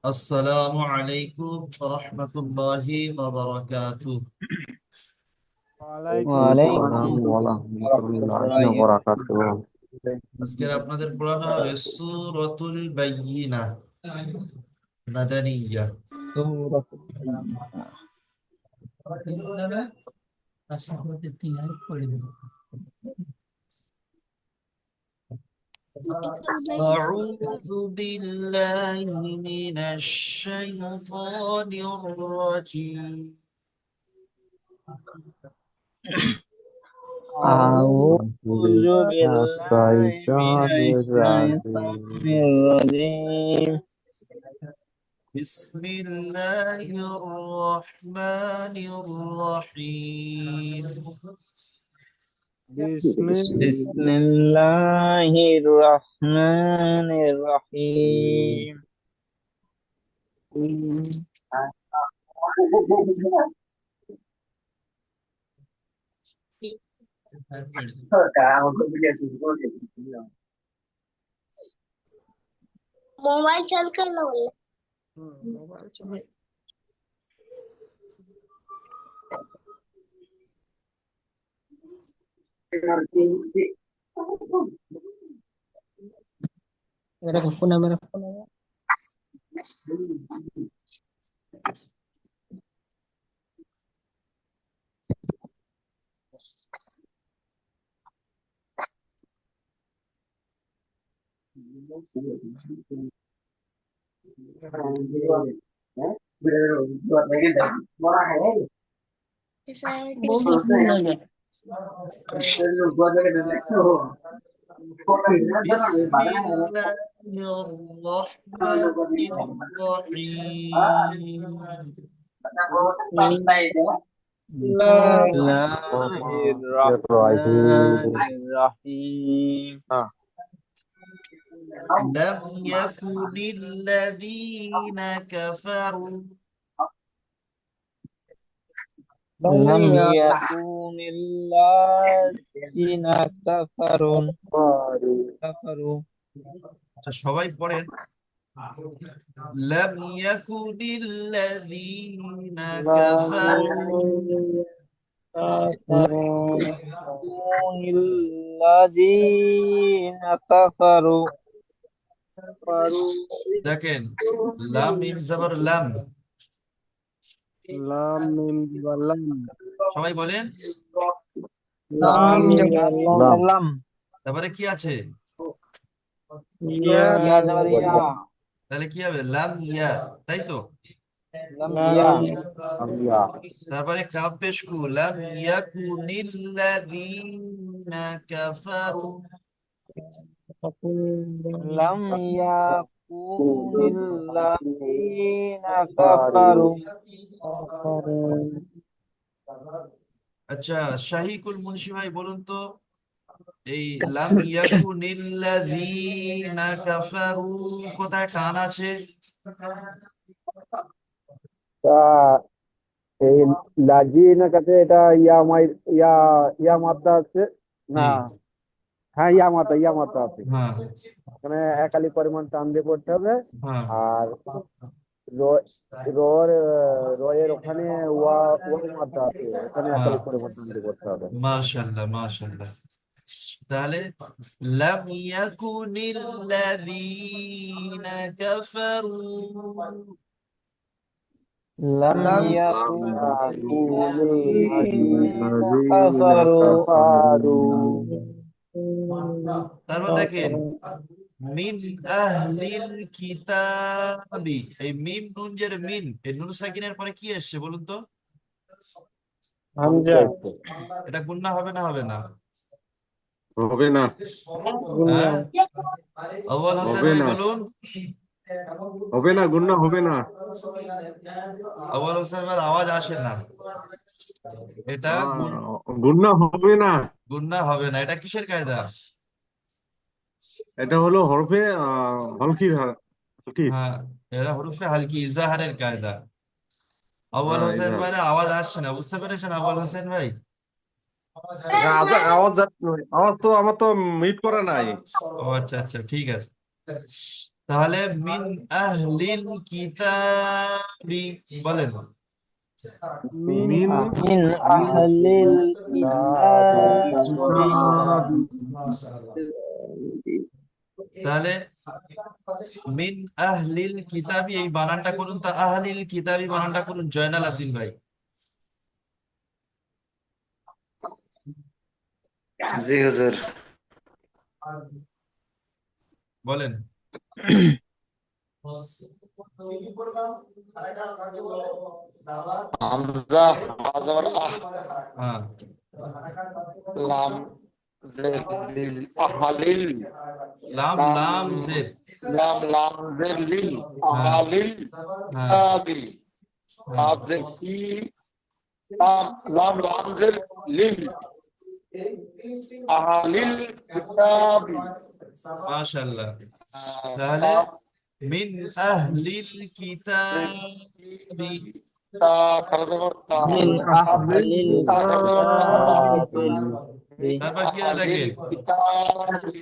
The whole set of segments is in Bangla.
আসসালামু আলাইকুম ওয়া রাহমাতুল্লাহি ওয়া বারাকাতুহু। ওয়ালাইকুম ওয়ালাইকুম আসসালাম ওয়া রাহমাতুল্লাহি রাহমাতুল্লাহি ওয়া ওয়া বারাকাতুহু। আজকের আপনাদের পড়ানো হবে সূরাতুল বাইয়িনা মাদানিয়া। সূরাতুল বায়িনা। أعوذ بالله من الشيطان الرجيم. আউযু বিল্লাহি মিনাশ আশ-শাইতানির রাজিম। শাইতানির রাজিম। بسم الله الرحمن الرحيم. বিসমিল্লাহির রাহমানির রাহিম। मोबाइल चालू कर लो बोले। মোবাইল চালাই। এটা কোন নাম্বার ফোন? بسم الله الرحمن الرحيم. বিসমিল্লাহির রাহিম। রাহমানির রাহিম। لم يكن الذين كفروا لم يكن الذين كفروا আচ্ছা সবাই পড়েন। لم يكن الذين كفروا لم يكن الذين كفروا দেখেন লাম মিম জাবার লাম, লাম মিম ওয়ালাম সবাই বলেন। লাম মিম লাম ওয়ালাম তারপরে কি আছে? ইয়া যাবার ইয়া তাহলে কি হবে? লাম ইয়া, তাই তো? লাম ইয়া আল্লাহ। তারপরে কাফ পেশ কু লাম ইয়াকুনিল্লাযীনা কাফারু। লাম ইয়াকুনিল লাযীনা কাফারু আচ্ছা শাহিকুল মুন্সি ভাই বলুন তো, এই লাম ইয়াকুনিল্লাযীনা কাফারু কোথায় টান আছে? তা এই লাজিনা কাছে এটা ইয়া ইয়া মাত্রা আছে না? জি, হ্যাঁ, ইয়া মাত্রা আছে। হ্যাঁ এখানে একালি পরিমাণ টান দিয়ে পড়তে হবে। হ্যাঁ। আর র- রর রয়ের ওখানে ওয়া ওয়া মাত্রা আছে, ওখানে হ্যাঁ একালি পরিমাণ টান দিয়ে পড়তে হবে। মাশাআল্লাহ মাশাআল্লাহ। তাহলে লাম ইয়াকুনিল্লাযীনা কাফারু। লাম ইয়াকুনিল লাযীনা কাফারু তারপর দেখেন মিন আহলিল কিতাবি, এই মিম নুন জের মিন, এই নুন সাকিনের পরে কি এসছে বলুন তো? হামজা এটা গুণনা হবে না হবে না? হবে না, গুন্না হ্যাঁ আউয়াল হোসেন হবে ভাই না, বলুন। হবে না, গুন্না হবে না। আউয়াল হোসেন ভাইয়ের আওয়াজ আসে না। এটা গুন্না হবে না। গুণনা হবে না, এটা কিসের কায়দা? এটা হলো হরফে হলকি হলকি। হ্যাঁ, এরা হরফে হালকি ইজাহারের কায়দা। আউয়াল হোসেন ইজাহার। ভাইয়ের আওয়াজ আসছে না, বুঝতে পেরেছেন আউয়াল হোসেন ভাই? আওয়াজ আওয়াজ তো আমার তো মিট করা নাই। ও আচ্ছা আচ্ছা ঠিক আছে। তাহলে মিন আহলিল কিতাবি বলেন। من من أهل الكتاب তাহলে মিন আহলিল কিতাবি এই বানানটা করুন তো, আহলিল কিতাবি বানানটা করুন জয়নাল আবদিন ভাই। জি হুজুর। বলেন। হামজা হাজার হ্যাঁ, লাম লিল আহালিল লাম লাম লাম জের। লাম লিল হ্যাঁ আহালিল হ্যাঁ কিতাবি হ্যাঁ, আবজের কি লাম জের লিল আহালিল কিতাবি মাশাআল্লাহ। তাহলে মিন আহলিল কিতাবি, তা খারাপ তা من أهل الكتاب তারপর কি হয় আহালিল দেখেন, কিতাবি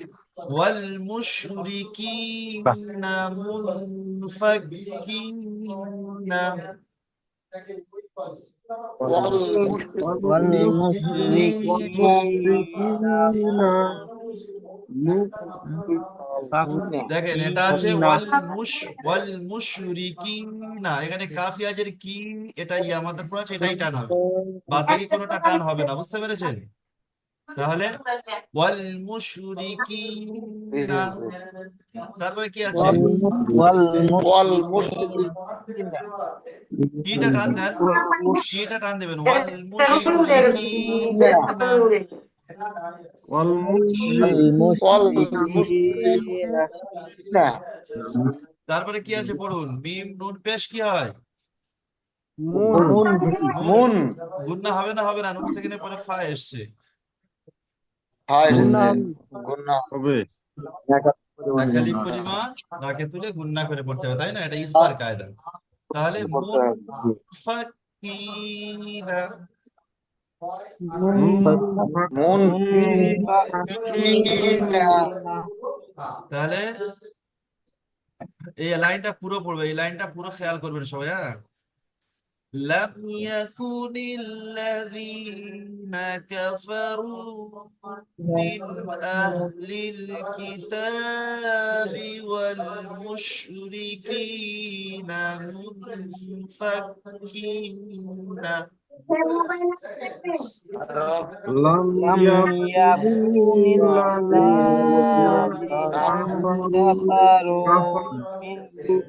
ওয়াল মুশরিকিনা মুনফাকিনা, ওয়াল মুশরিকিন والمشركين দেখেন এটা আছে ওয়াল মুশরিকিনা, এখানে কাফি আজের কি, এটা আমাদের পুরো আছে, এটাই টান হবে, বাদ বাকি কোনোটা টান হবে না, বুঝতে পেরেছেন? তাহলে ওয়াল মুশরিকিনা, তারপরে কি আছে, ওয়াল মুশরিকিন কিটা টান দেন, কিটা টান দেবেন, ওয়াল মুশরিকিনা, والمشركين তারপরে কি আছে পড়ুন, মিম নুন পেশ কি হয়, মুন গুন্না হবে না, হবে না, নুন সেকেন্ডের পরে ফা এসছে, হায় গুনাহ হবে একালিপ পরিমাণ নাকে তুলে গুন্না করে পড়তে হবে, তাই না? এটা ইফতার কায়দা। তাহলে মুনফাকিনা, মুন তাহলে এই লাইনটা পুরো পড়বে, এই লাইনটা পুরো খেয়াল করবেন সবাই, হ্যাঁ। لم يكن الذين كفروا من أهل الكتاب والمشركين منفكين، لم لم يكن الذين كفروا من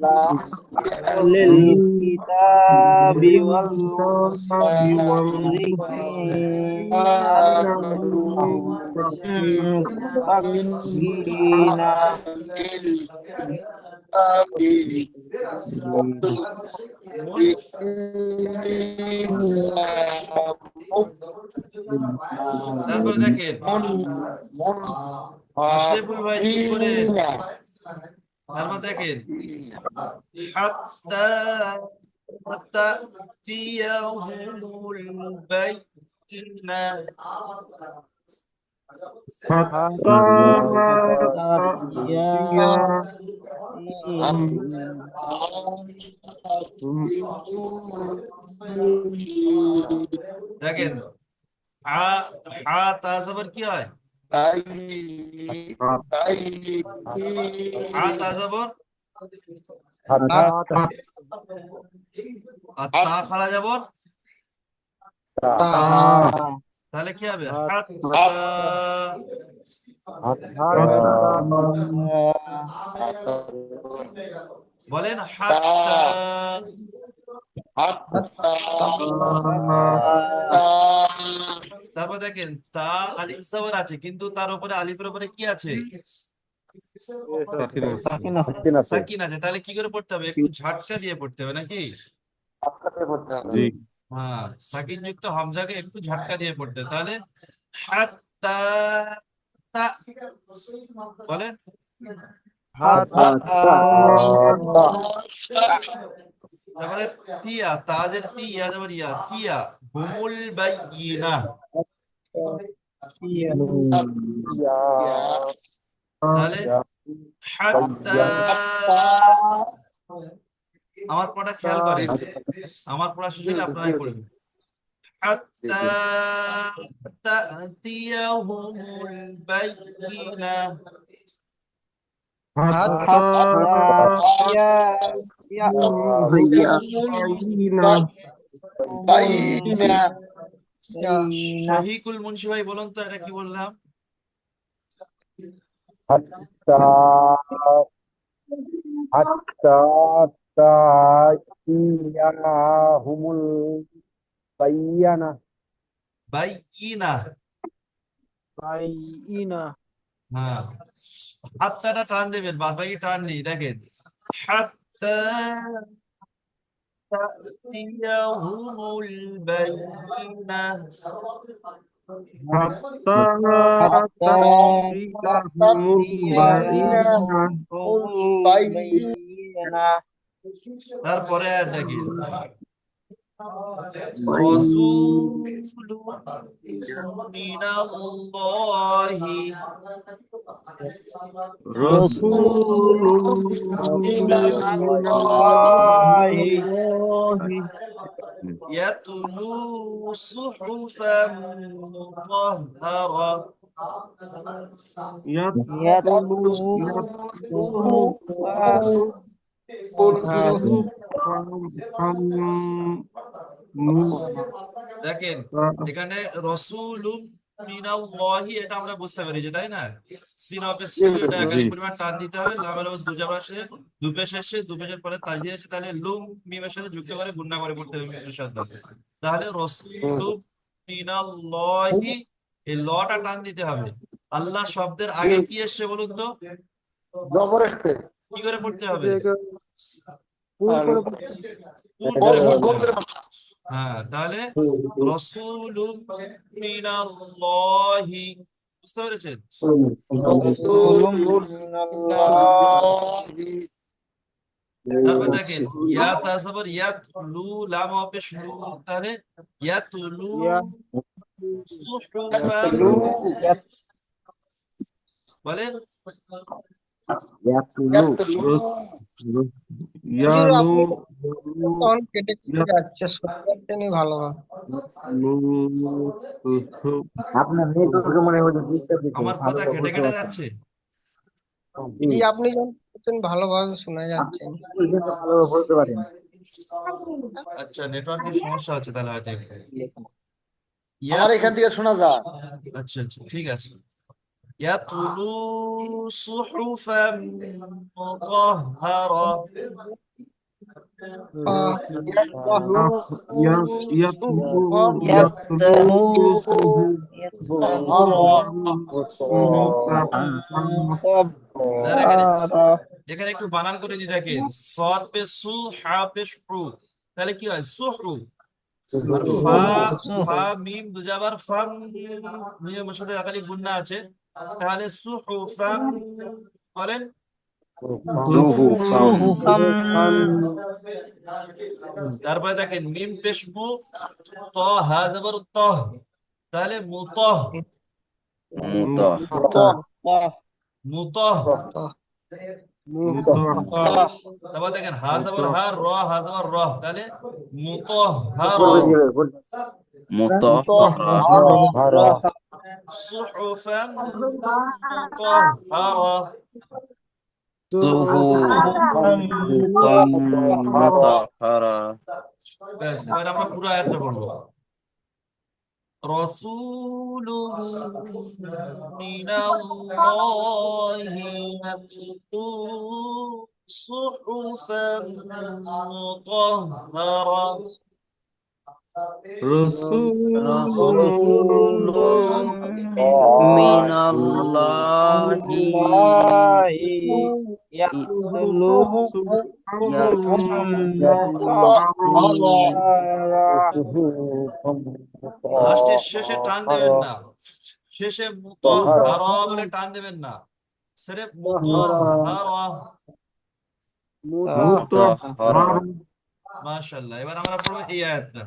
أهل الكتاب والمشركين منفكين তারপরে দেখেন আশরাফুল ভাই চুপ করেন, তারপর দেখেন হাত্তা তা'তিয়াহুমুল বাইয়িনা, حتى দেখেন তা জবর কি হয়, তা জবর, আর তা খাড়া জবর, তাহলে কি হবে, বলেন হাত্তা, তারপর দেখেন তা আলিফ জবর আছে, কিন্তু তার উপরে আলিফের উপরে কি আছে, সাকিন আছে, তাহলে কি করে পড়তে হবে, একটু ঝাটকা দিয়ে পড়তে হবে নাকি? জি হ্যাঁ, সাকিন যুক্ত হামজাকে একটু ঝাটকা দিয়ে পড়তে হবে, তাহলে হাত্তা তা, বলেন তারপরে তিয়া, তাজের তি, ইয়া যাবার ইয়া, তিয়া হুমুল বাইয়িনা, তাহলে হাত্তা, হাত্তা আমার পড়া খেয়াল করেন, আমার পড়া শেষ হলে আপনারাই পড়বেন। হাত্তা তা'তিয়াহুমুল বাইয়িনা, হাত্তা বাইনা শহীকুল মুন্সি ভাই বলুন তো এটা কি বললাম? হাত্তা হাত্তা তা'তিয়াহুমুল বায়্যানা। বাইয়িনা, বাইনা হ্যাঁ, হাত্তাটা টান দেবেন, বাদ বাকি টান নেই, দেখেন হাত্তা তা'তিয়াহুমুল বাইয়িনা, হাত্তা তা'তিয়াহুমুল বাইনা বাইনা তারপরে আয়াত দেখেন রাসূলুম মিনাল্লাহি, রাসূলুম মিনাল্লাহি ইয়াতলু সুহুফাম মুতাহহারা, ইয়াতলু দেখেন এখানে রসুলুম মিনাল্লাহি, এটা আমরা বুঝতে পেরেছি তাই না? সিন অফের সু, এটা একাধিক পরিমাণ টান দিতে হবে, লামের উপর দুজার পাশে দুপেশ এসে দুপেশের পরে তাজদিদ আছে, তাহলে লুম মিমের সাথে যুক্ত করে গুণনা করে পড়তে হবে মিমের সাথে। তাহলে রসুলুম মিনাল্লাহি, এই লটা টান দিতে হবে। আল্লাহ শব্দের আগে কি এসছে বলুন তো, জবর আসছে কি করে পড়তে হবে? গোল করে হ্যাঁ, তাহলে রাসূলুম মিনাল্লাহি, বুঝতে পেরেছেন? তারপর দেখেন ইয়া তাসাবর ইয়াতলু, লাম হবে শুরু, তাহলে ইয়াতলু সুহুফান, বলেন কেটে কেটে যাচ্ছে, শুনতে পাচ্ছেন ভালোভাবে। আপনার নেটওয়ার্কে মনে হয় ডিস্টার্ব দিচ্ছে, আমার ভালো কথা করে কেটে বলতে কেটে পারছেন যাচ্ছে। না। জি, আপনি যখন বলছেন ভালোভাবে শোনা যাচ্ছে। আপনি বলছেন তো ভালোভাবে বলতে পারেন। আচ্ছা, নেটওয়ার্কের সমস্যা হচ্ছে তাহলে হয়তো একটু। আমার এখান থেকে শোনা যায়। আচ্ছা আচ্ছা, ঠিক আছে। ইয়াতলু সুহুফাম মুতাহহারা, এখানে একটু বানান করে দিয়ে দেখেন, সদ পে সু, হা পে শু, তাহলে কি হয়? সুহু। আর ফা, ফা মিম দুজাবার ফাম, মিমের সাথে একালি গুণনা আছে, তাহলে সুহুফাম, বলেন তারপরে দেখেন মিম পেশমু, ত হা জবর ত, তাহলে মুতহ, মুতহ। তারপর দেখেন হা জবর হা, র হা জবর র, তাহলে মুতহহার, সুহুফান মুতহহারা। ব্যাস, এবার আমরা পুরো আয়াতটা পড়বো। রাসূলুম মিনাল্লাহি ইয়াতলু সুহুফান মুতাহহারা, মিনাল্লাহি ইয়াতলু লাস্টের শেষে টান দেবেন না, শেষে মুতাহহারা বলে টান দেবেন না, সির্ফ মুতাহহারা। মাশাআল্লাহ। এবার আমরা পড়বো এই আয়াতটা।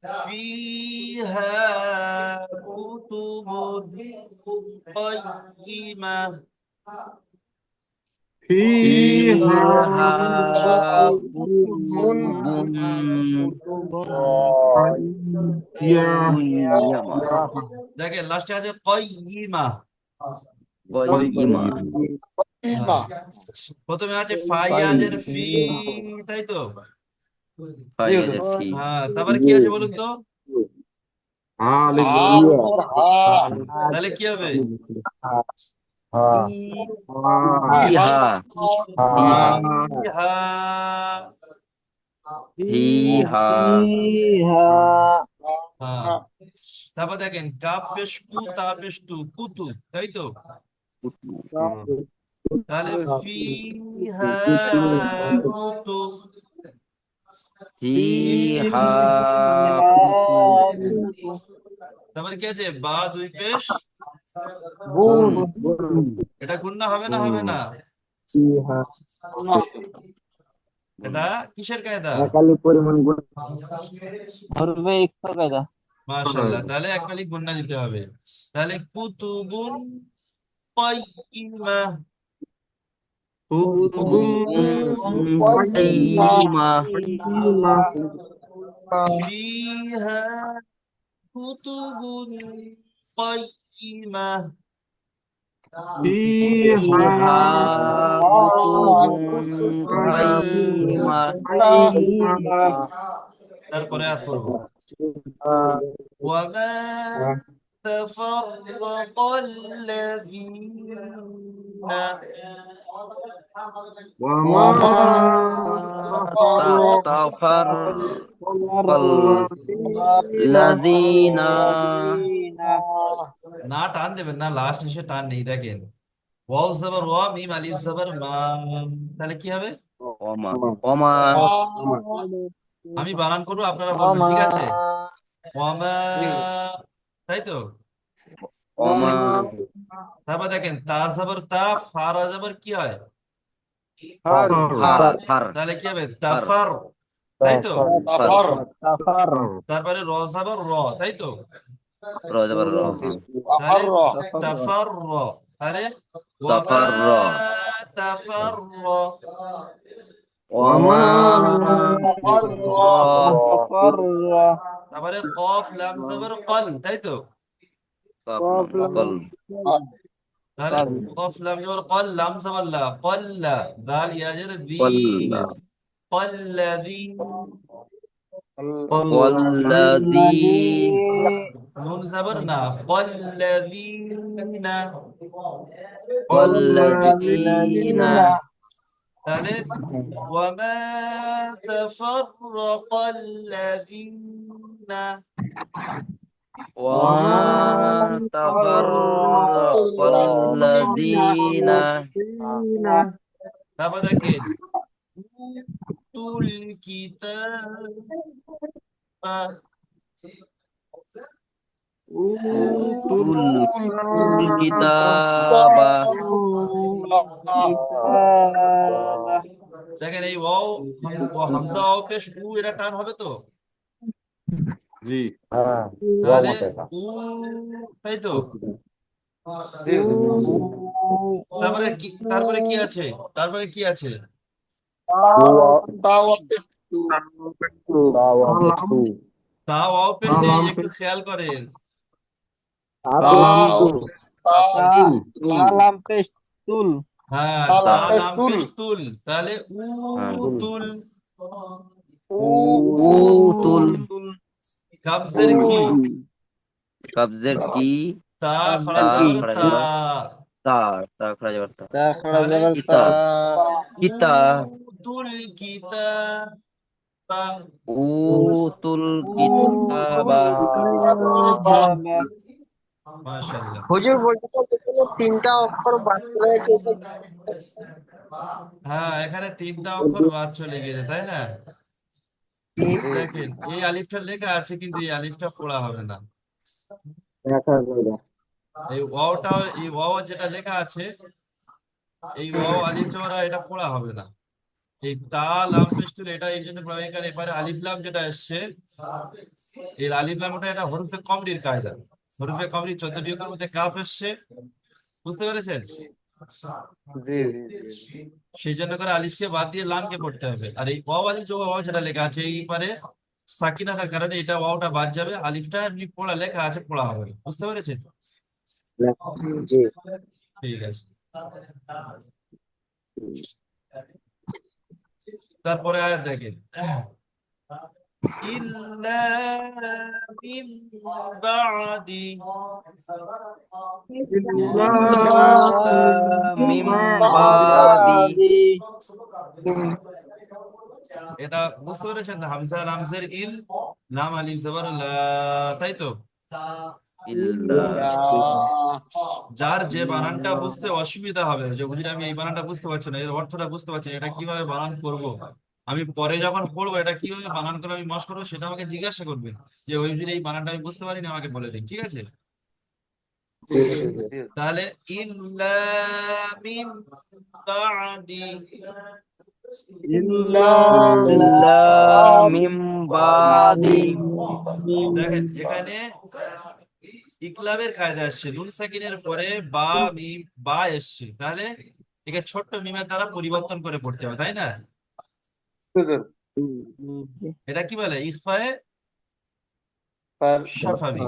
ফিহা কুতুবুন কাইয়িমা। فيها গুণ দেখেন লাস্টে আছে কাইয়িমা। ইমা হ্যাঁ, প্রথমে আছে ফাইয়াজের ফি, তাই তো? জি হুজুর। হ্যাঁ, তারপরে কি আছে বলুন তো? আর ওর হা তাহলে কি হবে? ইহা ফিহা। হ্যাঁ, তারপর দেখেন কাপ পেশ কু তা পেশ তু কুতু, তাই তো? তাহলে ফিহা কুতুব। তারপরে কি আছে? বা দুই পেশ গুণ এটা গুণনা হবে না, হবে না? এটা কিসের কায়দা? ধরবে একটা কায়দা মাশাআল্লাহ, তাহলে এককালিক গুণনা দিতে হবে। তাহলে কুতুবুন কাইয়িমা। ফিহা কুতুবুন কাইয়িমা। তারপরে আর পড়বো ওয়ামা তাফাররাকাল লাযীনা। না টান দেবেন না, লাস্ট এসে টান নেই। দেখেন ওয়াও জবর ওয়া, মিম আলিফ জবর মা, তাহলে কি হবে? আমি বানান করবো, আপনারা বলবেন, ঠিক আছে? ওয়ামা, তাই তো? তারপর দেখেন তা জবর তা, ফারা জবর কি হয়? তাহলে কি হবে? তাফার, তাই তো? তাফার তারপরে র জবর র, তাই তো? তাফার তাহলে তাফার র, তাহলে ওয়ামা তাফার র। তারপরে কফ লাম জবর কল, তাই তো? তাহলে কফ লাম জবর কল, লাম জবর লা, কল্লা, দাল ইয়াজের দি, কল্লাযী। নুন জবর না, কল্লাযীনা। তাহলে ওয়ামা তাফাররাকাল্লাযীনা। তারপর দেখেন তুল কিতাবা। দেখেন এই ওয়াও হামজা ওয়াও পেশ উ, এটা টান হবে তো? তাহলে উ, তাই তো? তারপরে কি আছে? তারপরে কি আছে? তা ওয়াও পেশ নেই, একটু খেয়াল করেন। হ্যাঁ, তা লাম পেশ তুল, তাহলে উ তুল। কাবজের কি? তা খরা জবর তা, তাহলে উতুল কিতাবা। মাশাআল্লাহ। হুজুর বলতে এখানে তিনটা অক্ষর বাদ রয়েছে, এটা হ্যাঁ, এখানে তিনটা অক্ষর বাদ চলে গেছে, তাই না? দেখেন এই আলিফটা লেখা আছে, কিন্তু এই আলিফটা পড়া হবে না। এই ওয়াওটা, এই ওয়াও যেটা লেখা আছে, এই ওয়াও আলিফটা ওরা এটা পড়া হবে না। এই তা লাম পেশ তুলে এটা এই জন্য পড়া এখানে এবারে আলিফ লাম যেটা এসছে এই আলিফ লাম ওটা এটা হরফে কমরির কায়দা। হরফে কমরি 14 বিয়োগের মধ্যে কাফ এসছে, বুঝতে পেরেছেন? জি জি জি সেই জন্য করে আলিফকে বাদ দিয়ে লামকে পড়তে হবে। আর এই ওয়াও আলিফ যে ওয়াও যেটা লেখা আছে এই পারে সাকিন আসার কারণে এটা ওয়াওটা বাদ যাবে, আলিফটা এমনি পড়া লেখা আছে পড়া হবে না। বুঝতে পেরেছেন? জি ঠিক আছে। তারপরে আয়াত দেখেন, ইল্লা মিন বাদি, মিম বাদি এটা বুঝতে পেরেছেন? হামজা লামজের ইল, লাম আলিফ জবর লা, তাই তো? ইল্লা যার যে বানানটা বুঝতে অসুবিধা হবে, যে হুজুর আমি এই বানানটা বুঝতে পারছি না, এর অর্থটা বুঝতে পারছি না, এটা কিভাবে বানান করব, আমি পরে যখন পড়বো এটা কিভাবে বানান করে আমি মশ করবো, সেটা আমাকে জিজ্ঞাসা করবেন যে ওই হুজুর এই বানানটা আমি বুঝতে পারি না, আমাকে বলে দিন, ঠিক আছে? তাহলে ইল্লা মিন বাদি, ইল্লা ইল্লা মিম বাদি দেখেন এখানে ইকলাবের কায়দা আসছে, নুন সাকিনের পরে বা মিম বা এসছে, তাহলে একে ছোট্ট মিমের দ্বারা পরিবর্তন করে পড়তে হবে, তাই না? হুজুর এটা কি বলে? ইখফায়ে পার শাফাবি।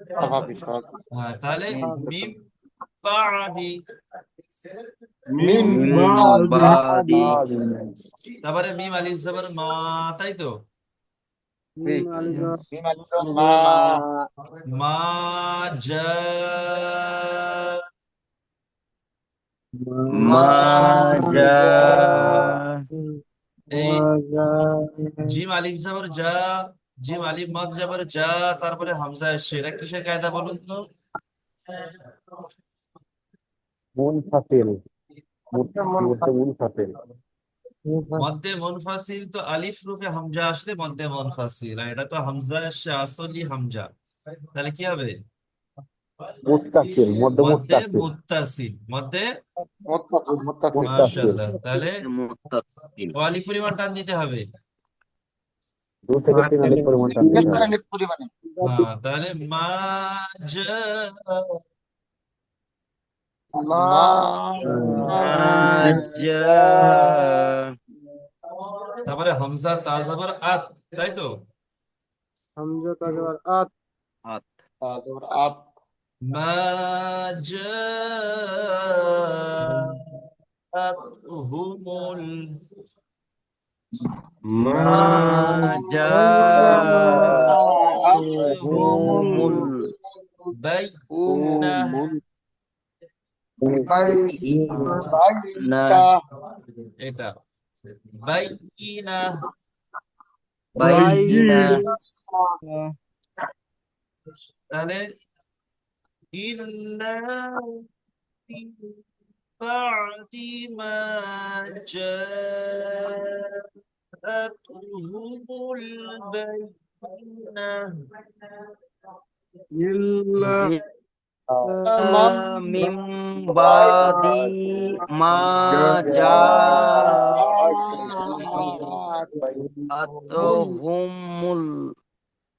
স্বাভাবিক হ্যাঁ, তাহলে মিম বাদি, মিম মিম বাদি তারপরে মিম আলিফ জবর মা, তাই তো? মিম আলিফ মা মা জা, মা জা এই জিম আলিফ জবর যা, জিম আলিফ মদ জবর যা, তারপরে হামজা এসছে, এটা কিসের কায়দা বলুন তো? মুনফাসিল মুনফাসিল মধ্যে মুনফাসিল তো আলিফ রূপে হামজা আসলে মধ্যে মুনফাসিল, আর এটা তো হামজা এসছে আসলি হামজা, তাহলে কি হবে? মুত্তাসিল মধ্যে মধ্যে মুত্তাসিল মুত্তাসিল, মধ্যে মুত্তাসিল মাশাআল্লাহ। তাহলে মুত্তাসিল ওয়ালি পরিমাণ টান দিতে হবে। 2 থেকে 3 আলিফ পরিমাণ টান দিতে হবে। আলিফ পরিমাণে হ্যাঁ, তাহলে মা জা, মা মা জা তারপরে হামজা তা জবর আত, তাই তো? আত তারপর আত মা জাআতহুমুল, মা জা হুমুল বাইয়িনাহ, না এটা বাইয়িনাহ, বাইনা তাহলে ইল্লা মিন বাদি মা জাআতহুমুল বাইয়িনাহ, মিম বাদি মা জাআতহুমুল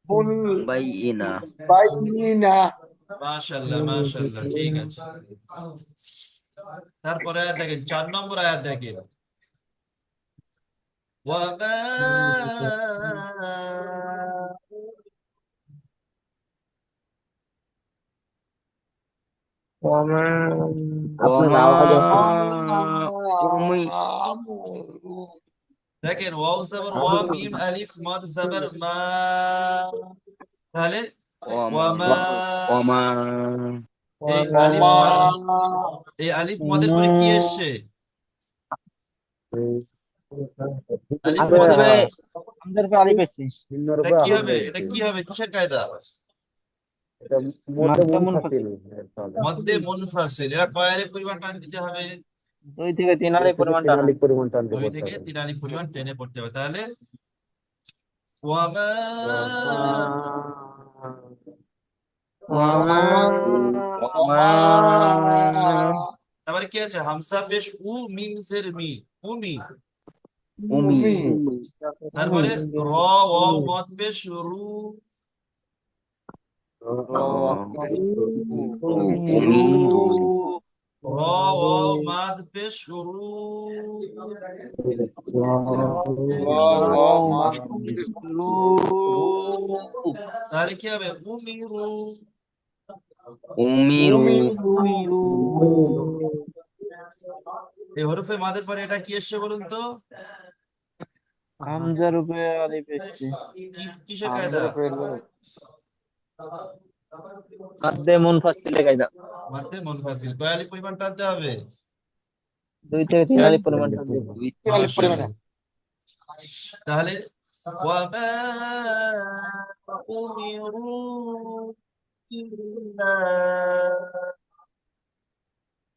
বুল বাইনা বাইনা মাশাআল্লাহ মাশাআল্লাহ, ঠিক আছে। তারপরে আয়াত দেখেন, 4 নম্বর আয়াত দেখেন, ওয়ামা আপনার আওয়াজ আছে উমি দেখেন ওয়াও জবর ওয়া, মিম আলিফ মদ জবর মা, তাহলে ওয়ামা, ওমা এই আলিফ মদ, এই আলিফ মদের পরে কি এসছে? আলিফ আরে মদের পরে আমাদের আলিফ আছে নিম্নের এটা উপরে কি আলিফ হবে? রয়েছে। এটা কি হবে? কিসের কায়দা? এটা মধ্যে মধ্যে মুনফাসিল তাহলে মধ্যে মুনফাসিল, এটা কয় আলিফ পরিমাণ টান দিতে হবে? 2 থেকে 3 আলিফ 2 থেকে পরিমাণ 3 টানা আলিফ পরিমাণ টান দিয়ে 2 পড়তে থেকে হবে। 3 আলিফ পরিমাণ টেনে পড়তে হবে। তাহলে ওয়ামা, ওমা ওমা তারপরে কি আছে? হামসা পেশ উ মিম জের মি, উমি, উমি তারপরে র ওয়াও মদ পেশ রু, উমিরু র ওয়াও মাদ পেশ রু, তাহলে কি হবে উমিরু। উমিরু এই হরফে মাদের পরে এটা কি এসছে বলুন তো? হামজার উপরে আলিফ এসছে কিসের কায়দা? মাদ্দে মুনফাসিলের কায়দা মাধ্যে মুনফাসিল, কয় আলিফ পরিমাণ টানতে হবে? 2 থেকে 3 আলিফ পরিমাণ টানতে হবে। মাশাআল্লাহ। তাহলে ওয়ামা উমিরু ইল্লা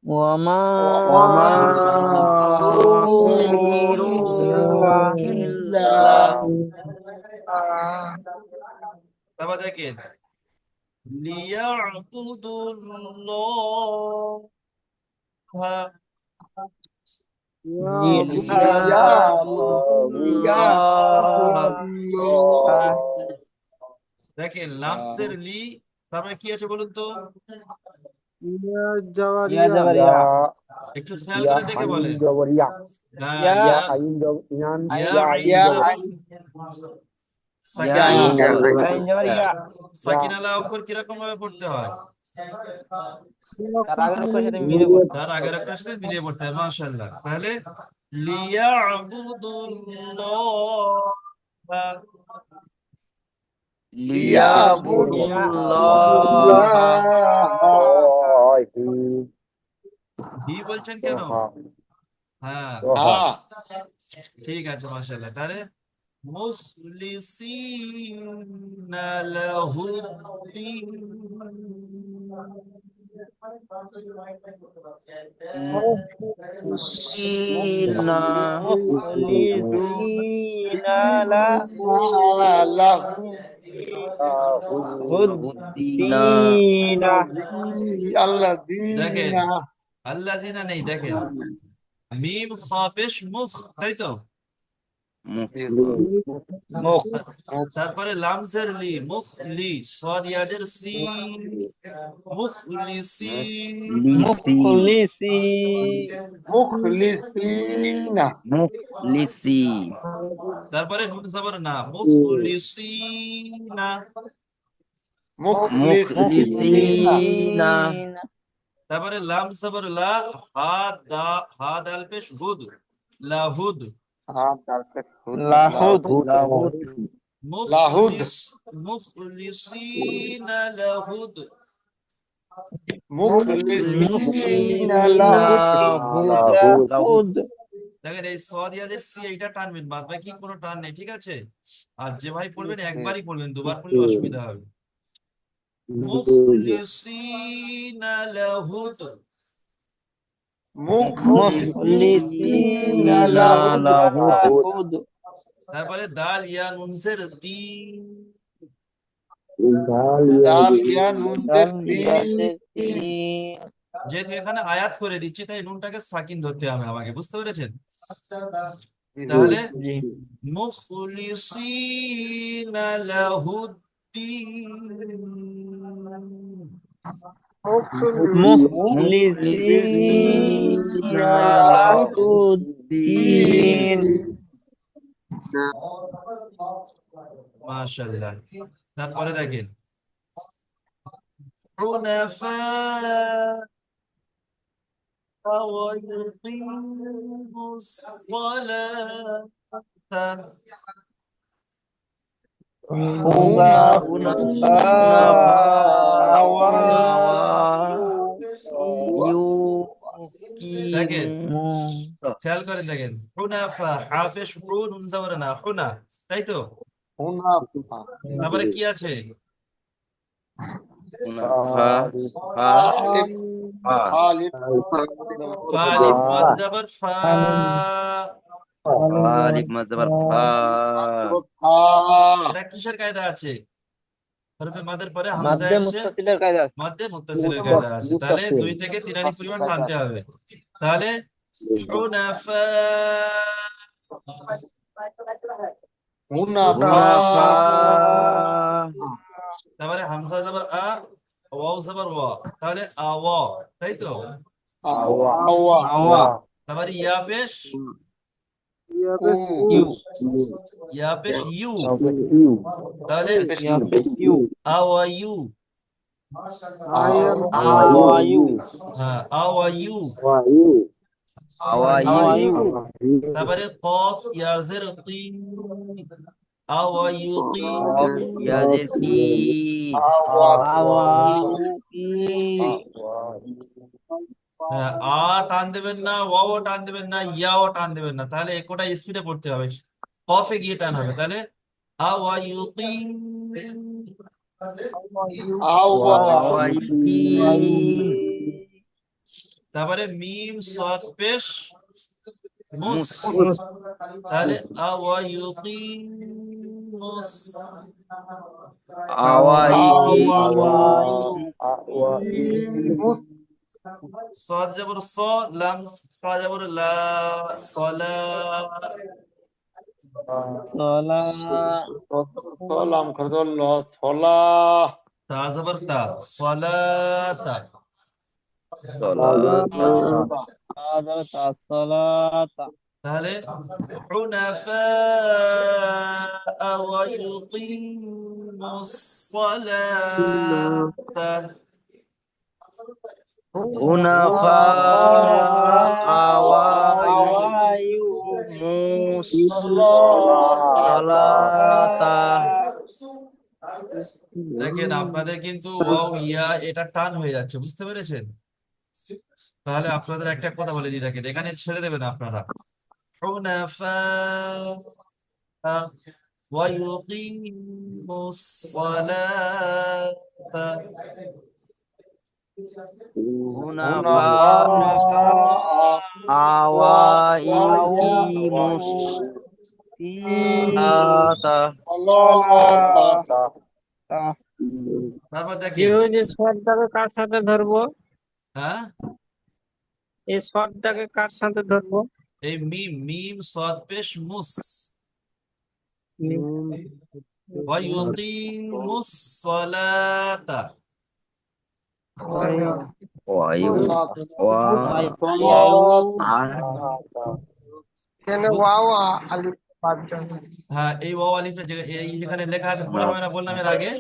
ওয়ামা উমিরু ইল্লা তারপর দেখেন লিয়াবুদুল্লাহ, দেখেন লামসের লি, তারপরে কি আছে বলুন তো? ইয়া জাবারিয়া একটু খেয়াল করে দেখে বলেন। জবরিয়া, না, ইয়া ইয়া আইন ইয়ান, ইয়া ইয়া আইন জাবারিয়া সাকিন আলা অক্ষর কিরকম ভাবে পড়তে হয়? তার আগের অক্ষরের সাথে মিলে পড়ে। তার আগের অক্ষরের সাথে মিলিয়ে পড়তে হয়। মাশাআল্লাহ। তাহলে লিয়াবুদুল্লাহ, হি বলছেন কেন? হ্যাঁ ঠিক আছে, মাশাআল্লাহ। তাহলে মুখলিসিনা লাহুদ্দিন, মুখলিসিনা লাহুদ্দিনা দেখেন আল্লাযিনা নেই, দেখেন মিম খা পেশ মুখ, তাই তো? মুখ তারপরে লামজের লি, মুখলি, সাদ ইয়াজের সি, মুখলিসিন, মুখলিসি তারপরে নুন জবর না, মুখলিসিনা, মুখলিসিনা তারপরে লাম জবর লা, হা দা, হা দাল পেশ হুদ, লাহুদ, লাহুদ মুখলিসিনা লাহুদ। লাহুদ দেখেন এই সদিয়াদের সি এইটা টানবেন, বাদ বাকি কোনো টান নেই, ঠিক আছে? আর যে ভাই পড়বেন একবারই পড়বেন, দুবার পড়লে অসুবিধা হবে। মুখলিসিনা লাহুদ, মুখলিসিনা লাহুদ তারপরে দাল ইয়া নুনজের দি, যেহেতু এখানে আয়াত করে দিচ্ছি তাই নুনটাকে সাকিন ধরতে হবে আমাকে, বুঝতে পেরেছেন? তাহলে মুখলিসিনা লাহুদ্দিন, মুখলিসিনা লাহুদ্দিন মাশাআল্লাহ। তারপরে দেখেন হুনাফা ওয়ায়ুকিমুস সালাতা, দেখেন খেয়াল করেন, দেখেন হুনাফা, হাফে শুরু নুন জবর না, হুনা, তাই তো? তারপরে কি আছে? ফা আলিফ মাদ জবর ফা, এটা কিসের কায়দা আছে? হরফে মাদের পরে হামজা মাদ্দে এসে মুত্তাসিলের কায়দা আছে। মাদ্দে মুত্তাসিলের কায়দা আছে, তাহলে 2 থেকে 3 আলিফ পরিমাণ টানতে হবে। তাহলে হুনাফা মুনাফা মুনাফা তারপরে হামজা জবর আ, ওয়াও জবর ওয়া, তাহলে আওয়া, তাই তো? আওয়া আওয়া আওয়া তারপরে ইয়া পেশ, উ ইউ ইয়া পেশ ইউ, ইউ তাহলে ইয়া পেশ ইউ আওয়া ইউ, আওয়া ইউ হ্যাঁ আওয়া ইউ। আওয়া ইউ তারপরে কফ ইয়া জের কিন, আওয়া ইউকিন, কফ ইয়াজের কি আওয়া আওয়া ই হ্যাঁ, আ টান দেবেন না, ওয়াও টান দেবেন না, ইয়াও টান দেবেন না, তাহলে একটা স্পিডে পড়তে হবে, কফে গিয়ে টান হবে, তাহলে আওয়া ইউকিন, আওয়া আওয়া ইউকিন তারপরে মিম সাদ পেশ মুস, মুস তাহলে আওয়া ইউকিন মুস, আওয়া আওয়া ইউকিন মুস সাদ জবর স, লাম ফা জবর লা, সলা, সলা সালাম খরদুল্লাহ সলা তা জবর তা, সলাতা, সলাতা আদাতা সলাতা তাহলে হুনাফা ওয়া ইউকিমুস সালাতা, হুনাফা আওয়া ইউকিমুস সলাতা দেখেন আপনাদের কিন্তু ওয়াও ইয়া এটা টান হয়ে যাচ্ছে, বুঝতে পেরেছেন? তাহলে আপনাদের একটা কথা বলে দিই, দেখেন এখানে ছেড়ে দেবেন আপনারা, হুনাফা ওয়া ইউকিমুস সালাতা, হুনাফা মুনাফা আওয়া ইউকিমুস সলাতা তারপর দেখেন, এই শর্টটাকে কার সাথে ধরবো? হ্যাঁ এই শর্টটাকে কার সাথে ধরবো? এই মিম, মিম সাদ পেশ মুস, ওয়া ইউকিমুস সালাতা, এখানে ওয়াও আলিফ বাদ যাবে। হ্যাঁ এই ওয়াও আলিফটা এই যেখানে লেখা আছে পড়া হবে না বললাম এর আগে,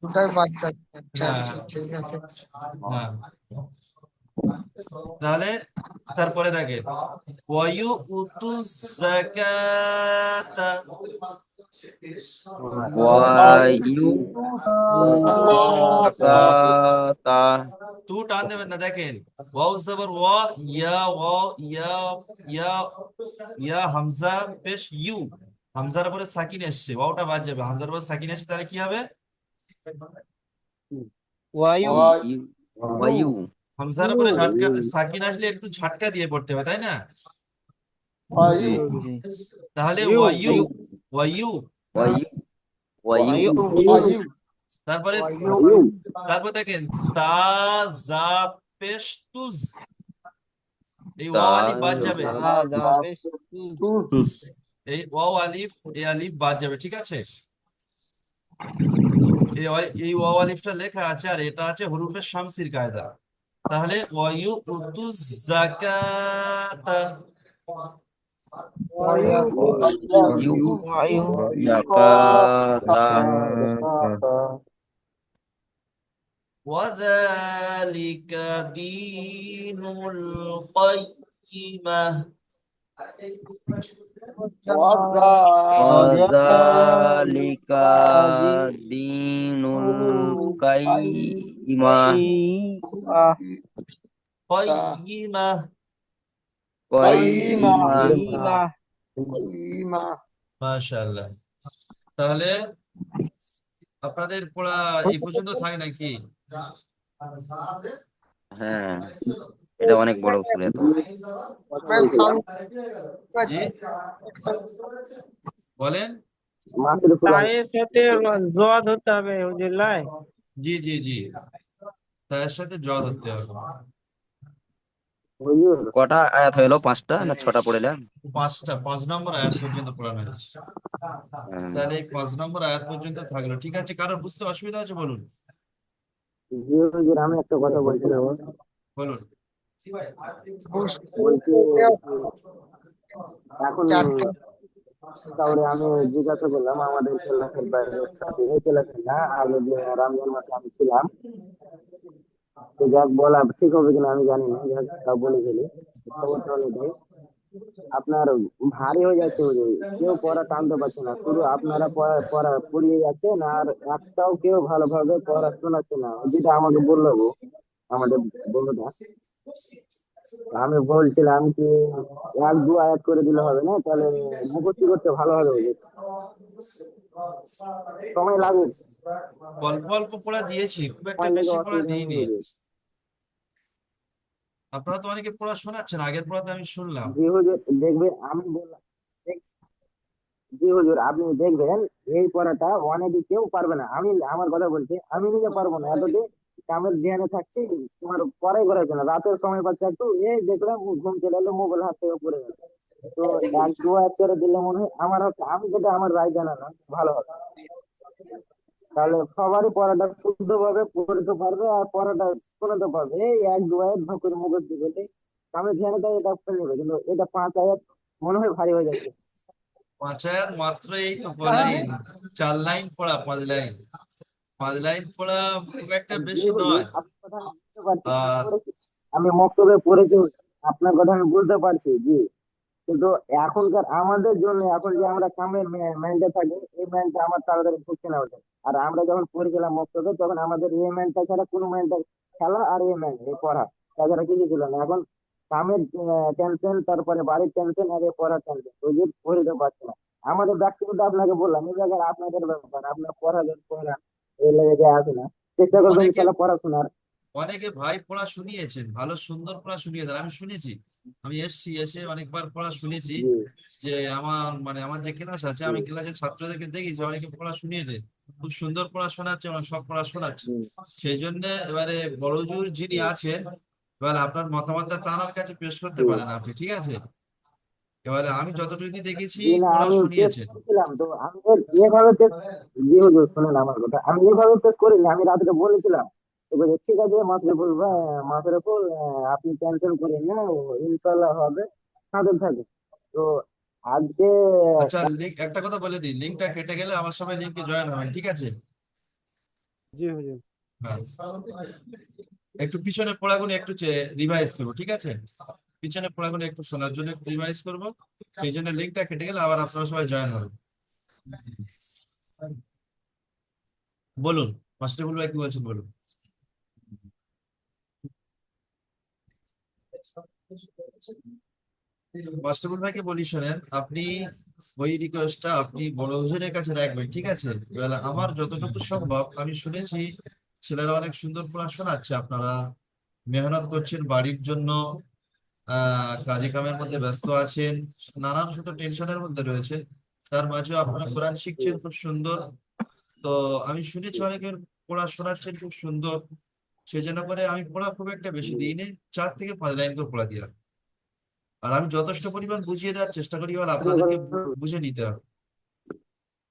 দুটাই বাদ যাচ্ছে। আচ্ছা হ্যাঁ আচ্ছা ঠিক আছে। হ্যাঁ, তাহলে তারপরে দেখেন ওয়ায়ু উতু যাকাতা, তু টান দেবেন না, দেখেন ওয়াও জবর ওয়া, ইয়া ইয়া ইয়া হামজা পেশ ইউ, হামজার পরে সাকিন এসছে, ওয়াওটা বাদ যাবে, হামজার পরে সাকিন এসছে, তাহলে কি হবে? ওয়ায়ু হামজার পরে ঝাটকা সাকিন আসলে একটু ঝাটকা দিয়ে পড়তে হবে, তাই না? তাহলে ওয়ায়ু, ওয়ায়ু, তারপরে তারপর দেখেন তা জা পেশ তুজ, এই ওয়াও আলিফ বাদ যাবে, এই ওয়াও আলিফ এই আলিফ বাদ যাবে, ঠিক আছে? এই ওয়াও আলিফটা লেখা আছে আর এটা আছে হুরুফে শামসির কায়দা, তাহলে ওয়ায়ু উতু যাকাতা, ওয়াযালিকা দীনুল কাইয়্যিমাহ, ওয়াযালিকা দীনুল কাইয়্যিমাহ কাইয়্যিমাহ, মাশাআল্লাহ। তাহলে আপনাদের পড়া এই পর্যন্ত থাকে নাকি? হ্যাঁ এটা অনেক বড় সূরা তো জি বলেন। তায়ের সাথে জোয়াদ হতে হবে হুজুরলাই। জি জি জি, তার সাথে জোয়াদ ধরতে হবে। হুজুর কটা আয়াত হইলো? 5টা না 6টা পড়লাম? 5 নম্বর আয়াত পর্যন্ত পড়ানো হয়েছে। হ্যাঁ। তাহলে এই 5 নম্বর আয়াত পর্যন্ত থাকলো, ঠিক আছে? কারো বুঝতে অসুবিধা হচ্ছে বলুন, জি হুজুর, আমি একটা কথা বলছিলাম। বলুন। বলছি এখন তাহলে আমি জিজ্ঞাসা করলাম আমাদের ক্লাসের বাইরের সাথে এই ক্লাসের না, আগে যে রমজান মাসে আমি ছিলাম, তো যাক বলা ঠিক হবে কিনা আমি জানি না, যাক তাও বলে ফেলি। খবরটা হলো এটাই, আপনার ভারী হয়ে যাচ্ছে হুজুর, কেউ পড়া টানতে পারছে না, শুধু আপনারা পড়া পড়িয়ে যাচ্ছেন আর একটাও কেউ ভালোভাবে পড়া শোনাচ্ছে না, যেটা আমাকে বললো গো, আমাদের বন্ধুটা। আমি বলছিলাম কি 1-2 আয়াত করে দিলে হবে না, তাহলে মুখস্থ করতে ভালো হবে হুজুর, সময় লাগে, অল্প অল্প পড়া দিয়েছি, খুব একটা সময় লেগে বেশি পড়া অসুবিধা নেই দিইনি। হুজুর। আপনারা তো অনেকে পড়া শোনাচ্ছেন, আগের পড়াতে আমি শুনলাম। জি হুজুর, দেখবেন আমি বললাম, জি হুজুর আপনি দেখবেন এই পড়াটা অনেকে কেউ পারবে না, আমি আমার কথা বলছি, আমি নিজে পারবো না, এতদিন কামের ধ্যানে থাকছি, তোমার পড়াই করার জন্য রাতের সময় পাচ্ছে একটু, এই দেখলাম ঘুম চলে এলো, মোবাইল হাত থেকে পড়ে গেল, তো 1-2 আয়াত করে দিলে মনে হয় আমার হচ্ছে, আমি যেটা আমার রায় জানা না ভালো হবে, তাহলে সবারই পড়াটা শুদ্ধ ভাবে পড়তে পারবে আর পড়াটা শোনাতে পারবে। এই 1-2 আয়াত ভাগ করে মুখস্থ করলে কামের ধ্যানে দেয়, এটা ফেলে নেবে, কিন্তু এটা 5 আয়াত মনে হয় ভারী হয়ে যাচ্ছে। 5 আয়াত মাত্র, এই তো লাইন, 4 লাইন পড়া, 5 লাইন, 5 লাইন পড়া খুব একটা জি বেশি হুজুর, নয়। আপনার কথা আমি বুঝতে পারছি, আমি আর পড়েছি, আমি মক্তবে পড়েছি, আপনার কথা আমি বুঝতে পারছি জি, কিন্তু এখনকার আমাদের জন্য এখন যে আমরা কামের মাইন্ডে থাকি, এই মাইন্ডটা আমার তাড়াতাড়ি ঢুকছে না ওটা। আর আমরা যখন পড়েছিলাম মক্তবে তখন আমাদের এই মাইন্ডটা ছাড়া কোনো মাইন্ডটা, খেলা আর এই মাইন্ড এই পড়া, তাছাড়া কিছু ছিল না। এখন কামের টেনশন, তারপরে বাড়ির টেনশন, আর এই পড়ার টেনশন, ওই যে পড়তে পারছি না। আমাদের ব্যক্তিগত আপনাকে বললাম, এই জায়গায় আপনাদের ব্যাপার, আপনার পড়া এই লেগে আসে না, চেষ্টা করবেন অনেকে ইনশাল্লাহ পড়াশোনার। অনেকে ভাই পড়া শুনিয়েছেন, ভালো সুন্দর পড়া শুনিয়েছেন, আমি শুনেছি। আমি এসছি, এসে অনেকবার পড়া শুনেছি। জি যে আমার যে ক্লাস আছে, জি আমি ক্লাসের ছাত্রদেরকে দেখেছি, অনেকে পড়া শুনিয়েছে, খুব সুন্দর পড়া শোনাচ্ছে, এবং সব পড়া শোনাচ্ছে। জি সেই জন্য এবারে বড়জুর যিনি জি আছেন, এবার আপনার মতামতটা তার কাছে পেশ করতে জি পারেন আপনি, ঠিক আছে? এবারে আমি যতটুকু দেখেছি জি, না পড়া আমি টেস্ট শুনিয়েছেন। করেছিলাম, তো আমি এভাবে টেস্ট, জি হুজুর শুনেন আমার কথা, আমি এভাবে টেস্ট করিনি, আমি রাত্রে বলেছিলাম, তো বলছে ঠিক আছে মাসরুফুল ভাই, মাসরুফুল আপনি টেনশন করেন না, ও ইনশাল্লাহ হবে, সাথে থাকে। তো আজকে আচ্ছা, লিঙ্ক একটা কথা বলে দিই, লিঙ্কটা কেটে গেলে আমার সবাই লিঙ্কে জয়েন হবেন, ঠিক আছে? জি হুজুর। হ্যাঁ, একটু পিছনে পড়াগুলো একটু রিভাইজ করবো, ঠিক আছে? পিছনে পড়াগুলো একটু শোনার জন্য রিভাইজ করবো, সেই জন্য লিঙ্কটা কেটে গেলে আবার আপনারা সবাই জয়েন হবেন। বলুন, মাস্টারবুল ভাই কি বলছেন বলুন। মাস্টারবুল ভাইকে বলি, শোনেন আপনি, ওই রিকোয়েস্টটা আপনি বড় হুজুরের কাছে রাখবেন, ঠিক আছে? এবার আমার যতটুকু সম্ভব, আমি শুনেছি ছেলেরা অনেক সুন্দর পড়া শোনাচ্ছে, আপনারা মেহনত করছেন বাড়ির জন্য, কাজে কামের মধ্যে ব্যস্ত আছেন, নানান শত টেনশনের মধ্যে রয়েছেন, তার মাঝেও আপনারা কোরআন শিখছেন খুব সুন্দর। তো আমি শুনেছি অনেকের পড়া শোনাচ্ছেন খুব সুন্দর, সেই জন্য করে আমি পড়া খুব একটা বেশি দিইনি, 4 থেকে 5 লাইন করে পড়া দিলাম। আর আমি যথেষ্ট পরিমাণ বুঝিয়ে দেওয়ার চেষ্টা করি, এবার আপনাদেরকে বুঝে নিতে হবে।